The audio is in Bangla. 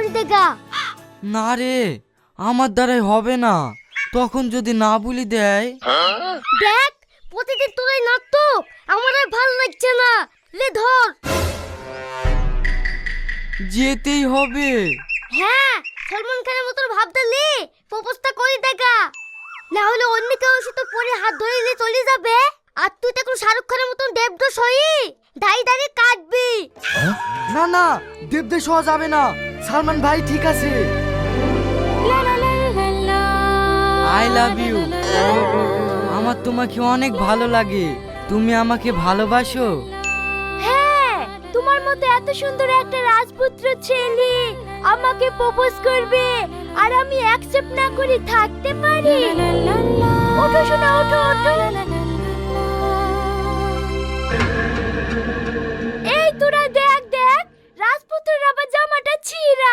করে দেখা। না রে, আমার দ্বারাই হবে না। তখন যদি না বলি দেয়। দেখ, প্রতিদিন তোরাই নাটক, আমার আর ভালো লাগছে না। লে ধর। যেতেই হবে। হ্যাঁ, সলমান খানের মতো ভাবতে লে, প্রপোজটা করে দেখা। না হলে অন্য কেউ এসে তোর পরে হাত ধরে নিয়ে চলে যাবে, আর তুই তো এখন শাহরুখ খানের মতন দেবদাস হয়ে দাঁড়িয়ে কাটবি। না না, দেবদেশ হওয়া যাবে না। সালমান ভাই ঠিক আছে। I love you. আমার তোমাকে অনেক ভালো লাগে। তুমি আমাকে ভালোবাসো? হ্যাঁ, তোমার মতো এত সুন্দর একটা রাজপুত্র ছেলে আমাকে প্রপোজ করবে, আর আমি অ্যাকসেপ্ট না করে থাকতে পারি? ওঠো শোনা, ওঠো ওঠো।